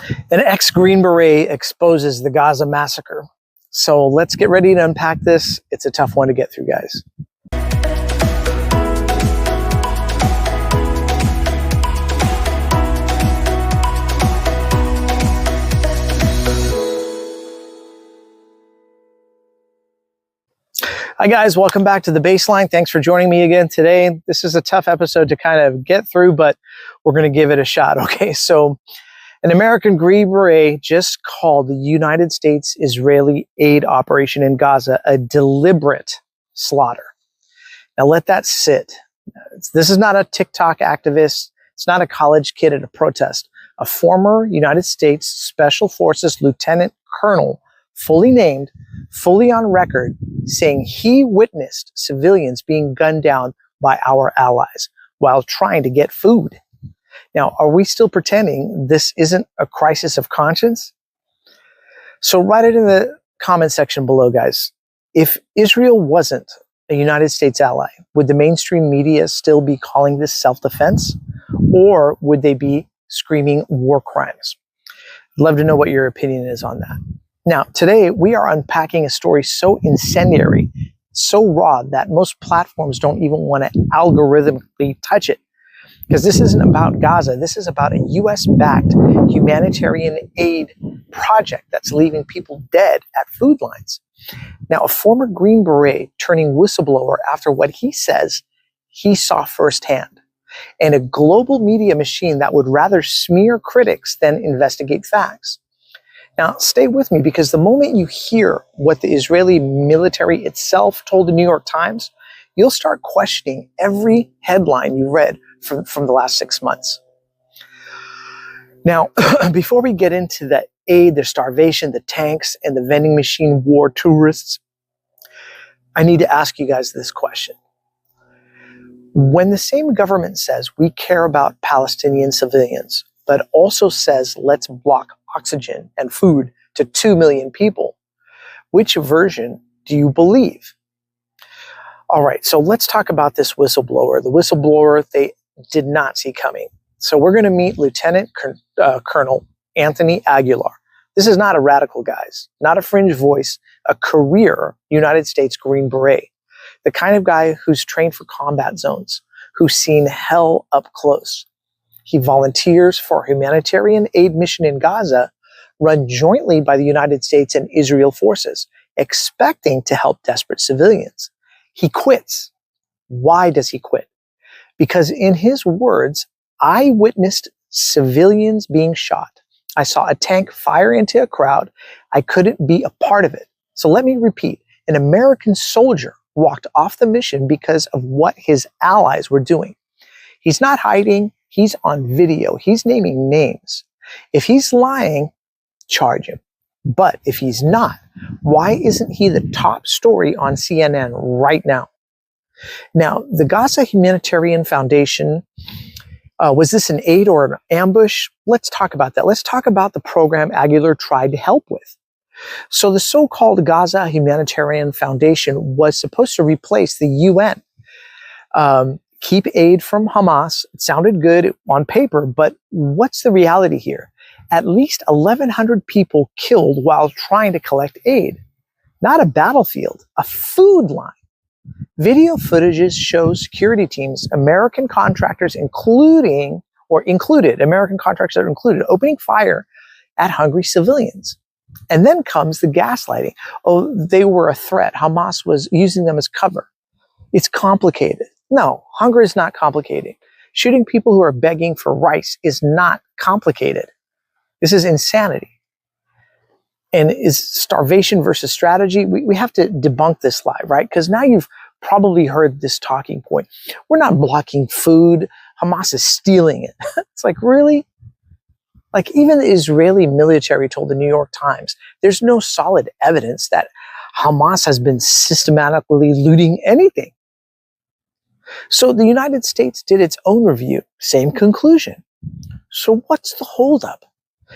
An ex-Green Beret exposes the Gaza massacre. So let's get ready to unpack this. It's a tough one to get through, guys. Hi guys, welcome back to The Baseline. Thanks for joining me again today. This is a tough episode to kind of get through, but we're going to give it a shot. Okay, so an American Green Beret just called the United States Israeli aid operation in Gaza a deliberate slaughter. Now let that sit. This is not a TikTok activist. It's not a college kid at a protest. A former United States Special Forces Lieutenant Colonel, fully named, fully on record, saying he witnessed civilians being gunned down by our allies while trying to get food. Now, are we still pretending this isn't a crisis of conscience? So write it in the comment section below, guys. If Israel wasn't a United States ally, would the mainstream media still be calling this self-defense? Or would they be screaming war crimes? I'd love to know what your opinion is on that. Now, today we are unpacking a story so incendiary, so raw that most platforms don't even want to algorithmically touch it. Because this isn't about Gaza. This is about a U.S.-backed humanitarian aid project that's leaving people dead at food lines. Now, a former Green Beret turning whistleblower after what he says he saw firsthand. And a global media machine that would rather smear critics than investigate facts. Now, stay with me, because the moment you hear what the Israeli military itself told the New York Times, you'll start questioning every headline you read from the last 6 months. Now, before we get into the aid, the starvation, the tanks, and the vending machine war tourists, I need to ask you guys this question. When the same government says we care about Palestinian civilians, but also says let's block oxygen and food to 2 million people, which version do you believe? All right, so let's talk about this whistleblower. The whistleblower they did not see coming. So we're going to meet Lieutenant Colonel Anthony Aguilar. This is not a radical, guys, not a fringe voice, a career United States Green Beret, the kind of guy who's trained for combat zones, who's seen hell up close. He volunteers for a humanitarian aid mission in Gaza, run jointly by the United States and Israel forces, expecting to help desperate civilians. He quits. Why does he quit? Because in his words, I witnessed civilians being shot. I saw a tank fire into a crowd. I couldn't be a part of it. So let me repeat. An American soldier walked off the mission because of what his allies were doing. He's not hiding. He's on video. He's naming names. If he's lying, charge him. But if he's not, why isn't he the top story on CNN right now? Now, the Gaza Humanitarian Foundation, was this an aid or an ambush? Let's talk about that. Let's talk about the program Aguilar tried to help with. So the so-called Gaza Humanitarian Foundation was supposed to replace the UN. Keep aid from Hamas. It sounded good on paper, but what's the reality here? At least 1,100 people killed while trying to collect aid. Not a battlefield, a food line. Video footages shows security teams, American contractors included, American contractors that are included, opening fire at hungry civilians. And then comes the gaslighting. Oh, they were a threat. Hamas was using them as cover. It's complicated. No, hunger is not complicated. Shooting people who are begging for rice is not complicated. This is insanity. And is starvation versus strategy? We have to debunk this lie, right? Because now you've probably heard this talking point. We're not blocking food. Hamas is stealing it. It's like, really? Like, even the Israeli military told the New York Times, there's no solid evidence that Hamas has been systematically looting anything. So the United States did its own review, same conclusion. So what's the holdup?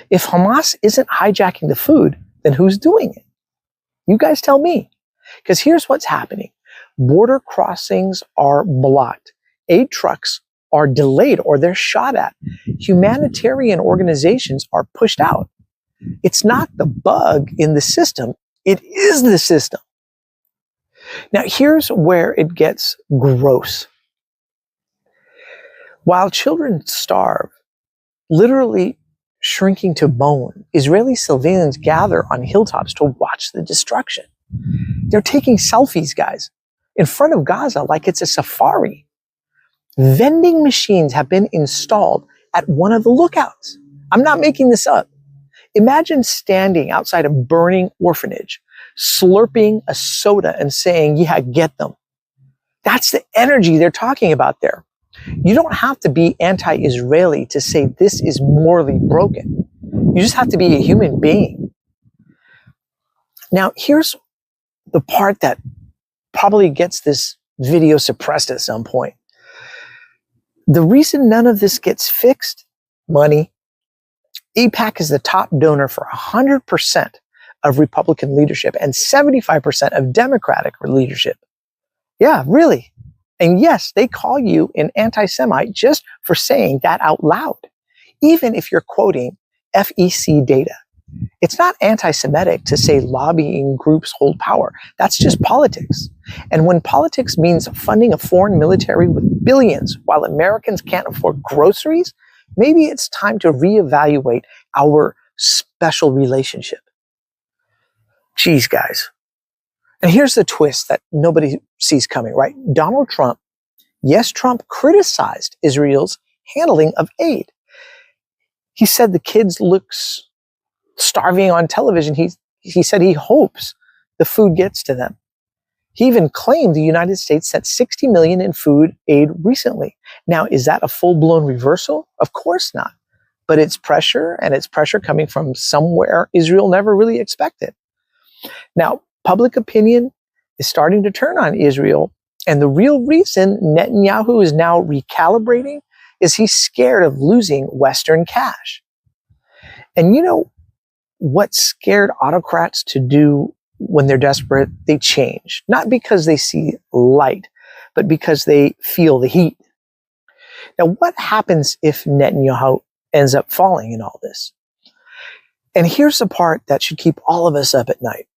If Hamas isn't hijacking the food, then who's doing it? You guys tell me. Because here's what's happening. Border crossings are blocked. Aid trucks are delayed or they're shot at. Humanitarian organizations are pushed out. It's not the bug in the system. It is the system. Now, here's where it gets gross. While children starve, literally shrinking to bone, Israeli civilians gather on hilltops to watch the destruction. They're taking selfies, guys, in front of Gaza like it's a safari. Vending machines have been installed at one of the lookouts. I'm not making this up. Imagine standing outside a burning orphanage, slurping a soda and saying, yeah, get them. That's the energy they're talking about there. You don't have to be anti-Israeli to say this is morally broken. You just have to be a human being. Now, here's the part that probably gets this video suppressed at some point. The reason none of this gets fixed, money. AIPAC is the top donor for 100% of Republican leadership and 75% of Democratic leadership. Yeah, really. And yes, they call you an anti-Semite just for saying that out loud, even if you're quoting FEC data. It's not anti-Semitic to say lobbying groups hold power. That's just politics. And when politics means funding a foreign military with billions while Americans can't afford groceries, maybe it's time to reevaluate our special relationship. Geez, guys. And here's the twist that nobody sees coming, right? Donald Trump, yes, Trump criticized Israel's handling of aid. He said the kids looks starving on television. He said he hopes the food gets to them. He even claimed the United States sent $60 million in food aid recently. Now, is that a full-blown reversal? Of course not. But it's pressure, and it's pressure coming from somewhere Israel never really expected. Now, public opinion is starting to turn on Israel, and the real reason Netanyahu is now recalibrating is he's scared of losing Western cash. And you know what scared autocrats to do when they're desperate? They change. Not because they see light, but because they feel the heat. Now, what happens if Netanyahu ends up falling in all this? And here's the part that should keep all of us up at night.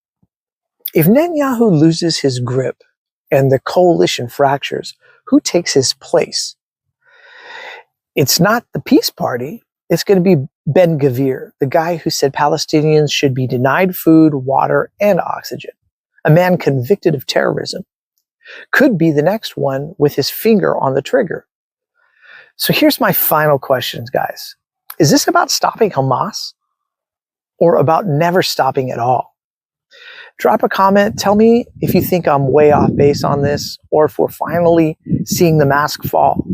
If Netanyahu loses his grip and the coalition fractures, who takes his place? It's not the peace party. It's going to be Ben-Gvir, the guy who said Palestinians should be denied food, water, and oxygen. A man convicted of terrorism. Could be the next one with his finger on the trigger. So here's my final questions, guys. Is this about stopping Hamas or about never stopping at all? Drop a comment. Tell me if you think I'm way off base on this or if we're finally seeing the mask fall.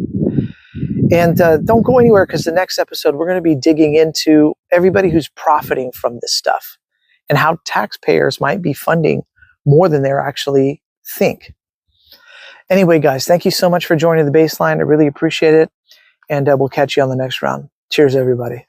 And don't go anywhere, because the next episode, we're going to be digging into everybody who's profiting from this stuff and how taxpayers might be funding more than they actually think. Anyway, guys, thank you so much for joining the Baseline. I really appreciate it. And we'll catch you on the next round. Cheers, everybody.